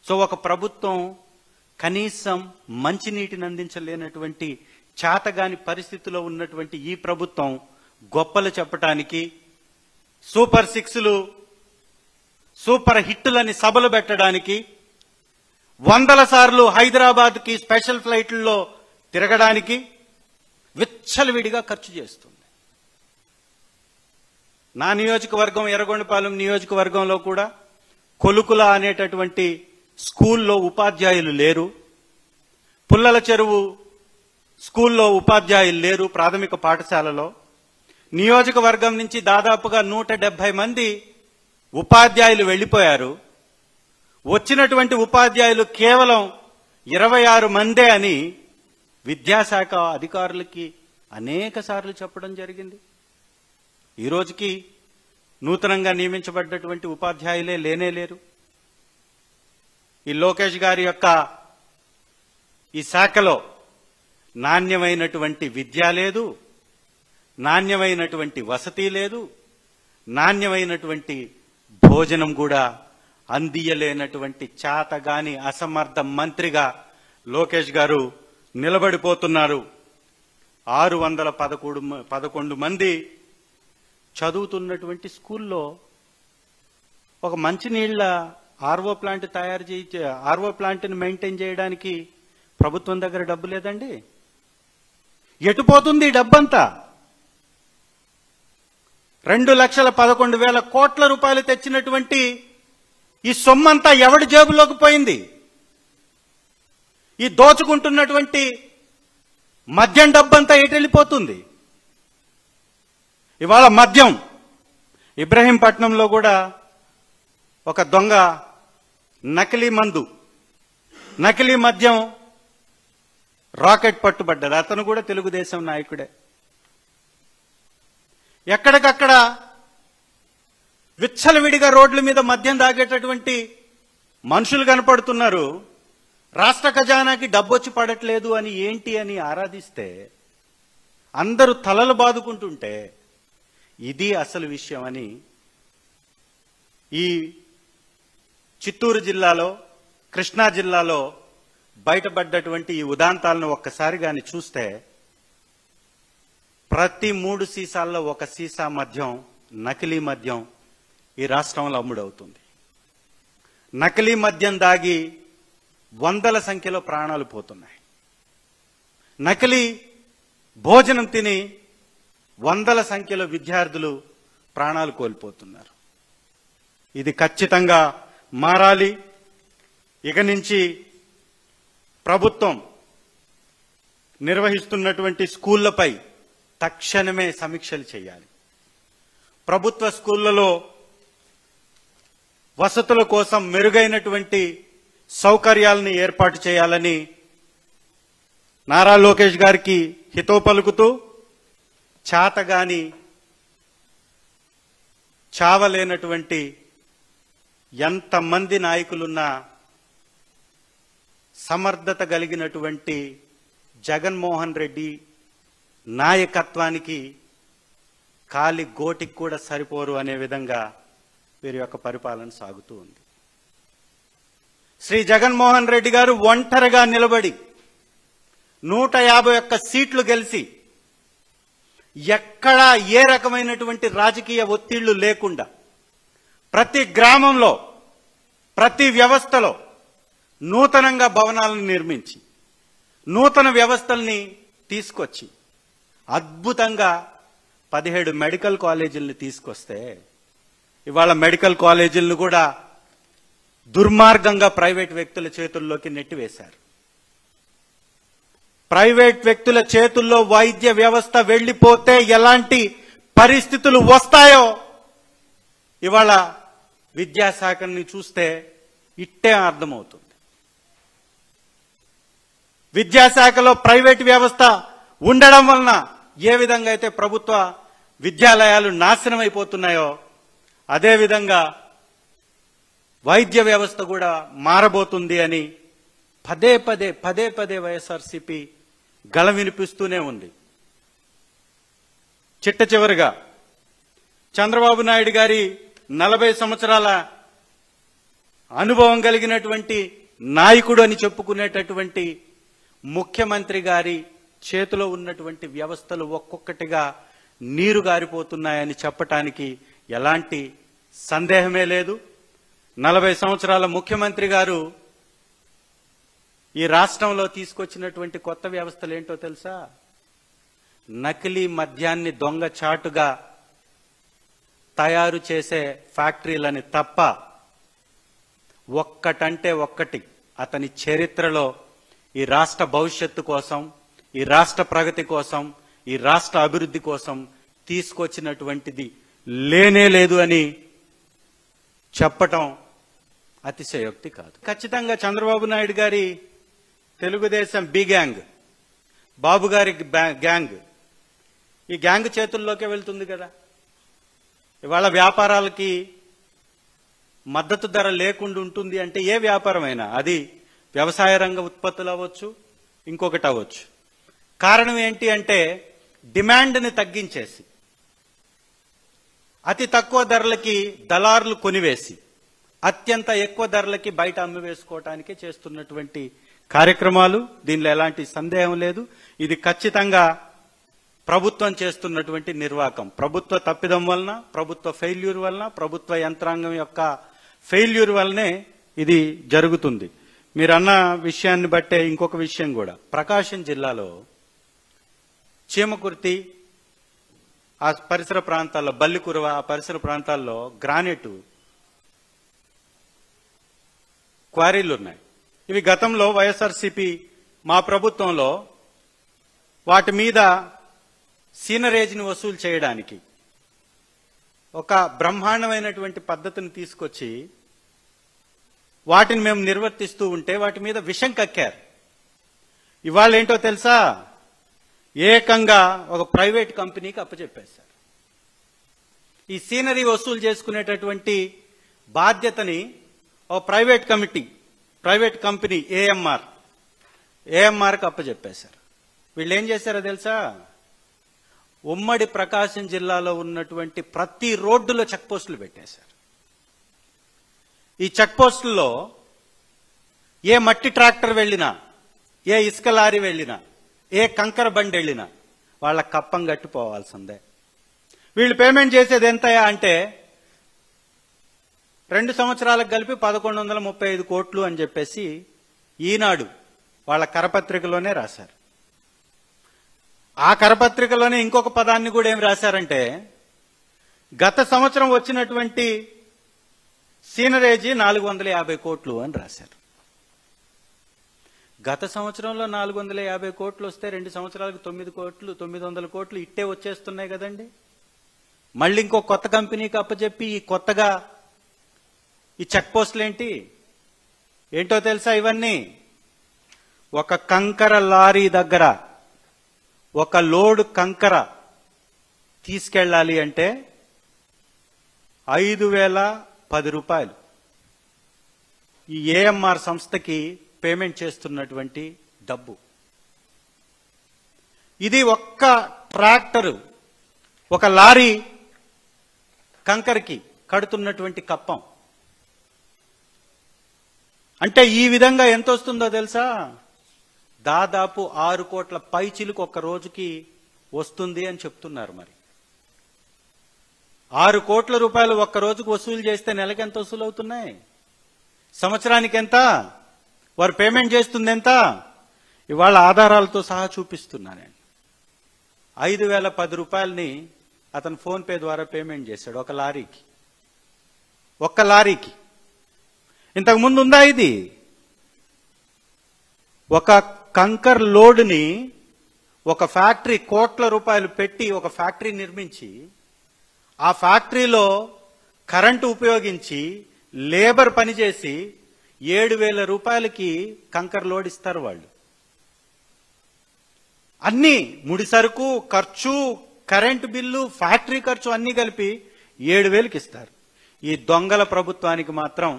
So ఒక ప్రభుత్వం కనీసం మంచినీటిని అందించలేనటువంటి చేతగాని పరిస్థితిలో ఉన్నటువంటి ఈ ప్రభుత్వం గొప్పలు చెప్పటానికి సూపర్ సిక్స్లు సూపర్ హిట్టులని సభలు పెట్టడానికి 100 సార్లు హైదరాబాద్కి స్పెషల్ ఫ్లైట్లలో తిరగడానికి విచ్చలవిడిగా ఖర్చు చేస్తుంది. నా నియోజకవర్గం ఎర్రగొండపాలెం నియోజకవర్గంలో కూడా కొలుకుల అనేటటువంటి స్కూల్లో ఉపాధ్యాయులు లేరు. పుల్లల చెరువు స్కూల్లో ఉపాధ్యాయులు లేరు. ప్రాథమిక పాఠశాలలో నియోజకవర్గం నుంచి దాదాపుగా 170 మంది ఉపాధ్యాయులు వెళ్ళిపోయారు. వచ్చినటువంటి ఉపాధ్యాయులు కేవలం 26 మందే అని విద్యాశాఖ అధికారులకి అనేక సార్లు చెప్పడం జరిగింది. ఈ రోజుకి నూతనంగా నియమించబడ్డటువంటి ఉపాధ్యాయులే లేనేలేరు. ఈ లోకేష్ గారి యొక్క ఈ శాఖలో నాణ్యమైనటువంటి విద్య లేదు, నాణ్యమైనటువంటి వసతి లేదు, నాణ్యమైనటువంటి భోజనం కూడా అందియలేనటువంటి చాతగాని అసమర్థ మంత్రిగా లోకేష్ గారు నిలబడిపోతున్నారు. 611 మంది చదువుతున్నటువంటి స్కూల్లో ఒక మంచినీళ్ల ఆర్ఓ ప్లాంట్ ఆర్ఓ ప్లాంట్ని మెయింటైన్ చేయడానికి ప్రభుత్వం దగ్గర డబ్బు లేదండి. ఎటుపోతుంది ఈ డబ్బంతా? 2,11,000 కోట్ల రూపాయలు తెచ్చినటువంటి ఈ సొమ్మంతా ఎవడి జేబులోకి పోయింది? ఈ దోచుకుంటున్నటువంటి మద్యం డబ్బంతా ఎటు వెళ్ళిపోతుంది? ఇవాళ మద్యం ఇబ్రహీంపట్నంలో కూడా ఒక దొంగ నకిలీ మద్యం రాకెట్ పట్టుబడ్డాడు. అతను కూడా తెలుగుదేశం నాయకుడే. ఎక్కడికక్కడ విచ్చలవిడిగా రోడ్ల మీద మద్యం తాగేటటువంటి మనుషులు కనపడుతున్నారు. రాష్ట్ర ఖజానాకి డబ్బొచ్చి పడట్లేదు అని ఏంటి అని ఆరాధిస్తే అందరూ తలలు బాదుకుంటుంటే ఇది అసలు విషయం అని ఈ చిత్తూరు జిల్లాలో, కృష్ణా జిల్లాలో బయటపడ్డటువంటి ఈ ఉదాంతాలను ఒక్కసారి గాని చూస్తే ప్రతి 3 సీసాల్లో 1 సీసా మద్యం, నకిలీ మద్యం ఈ రాష్ట్రంలో అమ్ముడవుతుంది. నకిలీ మద్యం దాగి 100ల సంఖ్యలో ప్రాణాలు పోతున్నాయి. నకిలీ భోజనం తిని 100ల సంఖ్యలో విద్యార్థులు ప్రాణాలు కోల్పోతున్నారు. ఇది ఖచ్చితంగా మారాలి. ఇక నుంచి ప్రభుత్వం నిర్వహిస్తున్నటువంటి స్కూళ్లపై తక్షణమే సమీక్షలు చేయాలి. ప్రభుత్వ స్కూళ్లలో వసతుల కోసం మెరుగైనటువంటి సౌకర్యాలను ఏర్పాటు చేయాలని నారా లోకేష్ గారికి హితవు పలుకుతూ, చాతగాని చావలేనటువంటి ఎంతమంది నాయకులున్నా సమర్థత కలిగినటువంటి జగన్మోహన్ రెడ్డి నాయకత్వానికి కాలి గోటికి కూడా సరిపోరు అనే విధంగా వీరి యొక్క పరిపాలన సాగుతూ ఉంది. శ్రీ జగన్మోహన్ రెడ్డి గారు ఒంటరిగా నిలబడి 151 సీట్లు గెలిచి ఎక్కడా ఏ రకమైనటువంటి రాజకీయ ఒత్తిళ్లు లేకుండా ప్రతి గ్రామంలో, ప్రతి వ్యవస్థలో నూతనంగా భవనాలను నిర్మించి నూతన వ్యవస్థల్ని తీసుకొచ్చి అద్భుతంగా 17 మెడికల్ కాలేజీలను తీసుకొస్తే ఇవాళ మెడికల్ కాలేజీలను కూడా దుర్మార్గంగా ప్రైవేట్ వ్యక్తుల చేతుల్లోకి నెట్టివేశారు. ప్రైవేట్ వ్యక్తుల చేతుల్లో వైద్య వ్యవస్థ వెళ్లిపోతే ఎలాంటి పరిస్థితులు వస్తాయో ఇవాళ విద్యాశాఖని చూస్తే ఇట్టే అర్థమవుతుంది. విద్యాశాఖలో ప్రైవేట్ వ్యవస్థ ఉండడం వలన ఏ విధంగా అయితే ప్రభుత్వ విద్యాలయాలు నాశనం అయిపోతున్నాయో అదేవిధంగా వైద్య వ్యవస్థ కూడా మారబోతుంది అని పదే పదే వైఎస్ఆర్సీపీ గళం వినిపిస్తూనే ఉంది. చిట్ట చివరిగా చంద్రబాబు నాయుడు గారి 40 సంవత్సరాల అనుభవం కలిగినటువంటి నాయకుడు అని చెప్పుకునేటటువంటి ముఖ్యమంత్రి గారి చేతిలో ఉన్నటువంటి వ్యవస్థలు ఒక్కొక్కటిగా నీరు గారిపోతున్నాయని చెప్పటానికి ఎలాంటి సందేహమే లేదు. 40 సంవత్సరాల ముఖ్యమంత్రి గారు ఈ రాష్ట్రంలో తీసుకొచ్చినటువంటి కొత్త వ్యవస్థలు ఏంటో తెలుసా? నకిలీ మద్యాన్ని దొంగచాటుగా తయారు చేసే ఫ్యాక్టరీలని తప్ప ఒక్కటంటే ఒక్కటి అతని చరిత్రలో ఈ రాష్ట్ర భవిష్యత్తు కోసం, ఈ రాష్ట్ర ప్రగతి కోసం, ఈ రాష్ట్ర అభివృద్ధి కోసం తీసుకొచ్చినటువంటిది లేనే లేదు అని చెప్పటం అతిశయోక్తి కాదు. ఖచ్చితంగా చంద్రబాబు నాయుడు గారి తెలుగుదేశం బి గ్యాంగ్, బాబు గారి గ్యాంగ్, ఈ గ్యాంగ్ చేతుల్లోకే వెళ్తుంది కదా. ఇవాళ వ్యాపారాలకి మద్దతు ధర లేకుండా ఉంటుంది అంటే ఏ వ్యాపారమైనా, అది వ్యవసాయ రంగ ఉత్పత్తులు అవ్వచ్చు, ఇంకొకటి అవ్వచ్చు. కారణం ఏంటి అంటే డిమాండ్ని తగ్గించేసి అతి తక్కువ ధరలకి దళారులు కొనివేసి అత్యంత ఎక్కువ ధరలకి బయట అమ్మివేసుకోవటానికే చేస్తున్నటువంటి కార్యక్రమాలు. దీనిలో ఎలాంటి సందేహం లేదు. ఇది ఖచ్చితంగా ప్రభుత్వం చేస్తున్నటువంటి నిర్వాకం. ప్రభుత్వ తప్పిదం వలన, ప్రభుత్వ ఫెయిల్యూర్ వలన, ప్రభుత్వ యంత్రాంగం యొక్క ఫెయిల్యూర్ వల్లనే ఇది జరుగుతుంది. మీరు అన్న విషయాన్ని బట్టే ఇంకొక విషయం కూడా, ప్రకాశం జిల్లాలో చీమకుర్తి ఆ పరిసర ప్రాంతాల్లో, బల్లికురవ ఆ పరిసర ప్రాంతాల్లో గ్రానైట్ క్వారీలు ఉన్నాయి. ఇవి గతంలో వైఎస్ఆర్సీపీ మా ప్రభుత్వంలో వాటి మీద సీనరేజ్ని వసూలు చేయడానికి ఒక బ్రహ్మాండమైనటువంటి పద్ధతిని తీసుకొచ్చి వాటిని మేము నిర్వర్తిస్తూ ఉంటే వాటి మీద విషం కక్కారు. ఇవాళ ఏంటో తెలుసా? ఏకంగా ఒక ప్రైవేట్ కంపెనీకి అప్పచెప్పేశారు. ఈ సీనరీ వసూలు చేసుకునేటటువంటి బాధ్యతని ఒక ప్రైవేట్ కంపెనీ ఏఎంఆర్కి అప్పచెప్పేశారు. వీళ్ళు ఏం చేశారో తెలుసా? ఉమ్మడి ప్రకాశం జిల్లాలో ఉన్నటువంటి ప్రతి రోడ్డులో చెక్ పోస్టులు పెట్టేశారు. ఈ చెక్ పోస్టుల్లో ఏ మట్టి ట్రాక్టర్ వెళ్ళినా, ఏ ఇసుక లారీ వెళ్ళినా, ఏ కంకర బండి వెళ్ళినా వాళ్ళ కప్పం కట్టిపోవాల్సిందే. వీళ్ళు పేమెంట్ చేసేది ఎంత అంటే 2 సంవత్సరాలకు కలిపి 1135 కోట్లు అని చెప్పేసి ఈనాడు వాళ్ళ కరపత్రికలోనే రాశారు. ఆ కరపత్రికలోనే ఇంకొక పదాన్ని కూడా ఏం రాశారంటే, గత సంవత్సరం వచ్చినటువంటి సీనరేజీ 450 కోట్లు అని రాశారు. గత సంవత్సరంలో 450 కోట్లు వస్తే 2 సంవత్సరాలకు 900 కోట్లు ఇట్టే వచ్చేస్తున్నాయి కదండి. మళ్ళీ ఇంకో కొత్త కంపెనీకి అప్పచెప్పి ఈ కొత్తగా ఈ చెక్ పోస్టులు ఏంటో తెలుసా? ఇవన్నీ ఒక కంకర లారీ దగ్గర ఒక లోడ్ కంకర తీసుకెళ్ళాలి అంటే 5,010 రూపాయలు ఈ ఏఎంఆర్ సంస్థకి పేమెంట్ చేస్తున్నటువంటి డబ్బు. ఇది ఒక్క ట్రాక్టరు, ఒక లారీ కంకరకి కడుతున్నటువంటి కప్పం. అంటే ఈ విధంగా ఎంత వస్తుందో తెలుసా? దాదాపు 6 కోట్ల పైచిలుకు ఒక్క రోజుకి వస్తుంది అని చెప్తున్నారు. మరి 6 కోట్ల రూపాయలు ఒక్క రోజుకు వసూలు చేస్తే నెలకి ఎంత వసూలు అవుతున్నాయి? సంవత్సరానికి ఎంత? వారు పేమెంట్ చేస్తుంది ఎంత? ఇవాళ ఆధారాలతో సహా చూపిస్తున్నా నేను. 5,010 రూపాయలని అతను ఫోన్పే ద్వారా పేమెంట్ చేశాడు ఒక్క లారీకి. ఇంతకు ముందు ఉందా ఇది? ఒక కంకర్ లోడ్ని ఒక ఫ్యాక్టరీ కోట్ల రూపాయలు పెట్టి ఒక ఫ్యాక్టరీ నిర్మించి ఆ ఫ్యాక్టరీలో కరెంటు ఉపయోగించి లేబర్ పనిచేసి 7,000 రూపాయలకి కంకర్ లోడ్ ఇస్తారు వాళ్ళు. అన్ని ముడి సరుకు ఖర్చు, కరెంటు బిల్లు, ఫ్యాక్టరీ ఖర్చు అన్ని కలిపి 7,000కి ఇస్తారు. ఈ దొంగల ప్రభుత్వానికి మాత్రం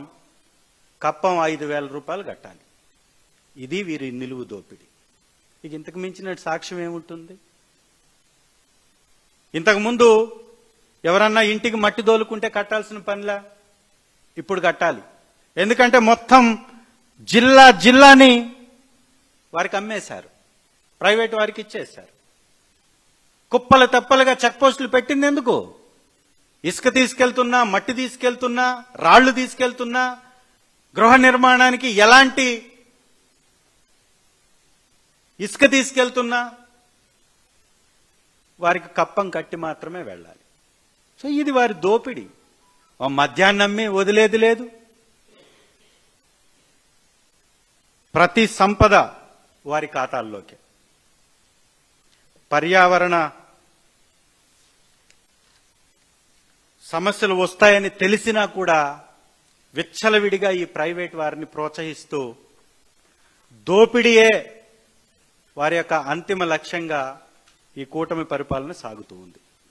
కప్పం 5,000 రూపాయలు కట్టాలి. ఇది వీరి నిలువు దోపిడీ. ఇక ఇంతకు మించిన సాక్ష్యం ఏముంటుంది? ఇంతకుముందు ఎవరన్నా ఇంటికి మట్టి దోలుకుంటే కట్టాల్సిన పనిలా ఇప్పుడు కట్టాలి. ఎందుకంటే మొత్తం జిల్లాని వారికి అమ్మేశారు, ప్రైవేట్ వారికి ఇచ్చేశారు. కుప్పలు తెప్పలుగా చెక్ పోస్టులు పెట్టింది ఎందుకు? ఇసుక తీసుకెళ్తున్నా, మట్టి తీసుకెళ్తున్నా, రాళ్లు తీసుకెళ్తున్నా, గృహ నిర్మాణానికి ఎలాంటి ఇసుక తీసుకెళ్తున్నా వారికి కప్పం కట్టి మాత్రమే వెళ్ళాలి. సో ఇది వారి దోపిడీ. మద్యాన్నమ్మి వదిలేది లేదు. ప్రతి సంపద వారి ఖాతాల్లోకి. పర్యావరణ సమస్యలు వస్తాయని తెలిసినా కూడా విచ్చలవిడిగా ఈ ప్రైవేట్ వారిని ప్రోత్సహిస్తూ దోపిడీయే వారి యొక్క అంతిమ లక్ష్యంగా ఈ కూటమి పరిపాలన సాగుతూ ఉంది.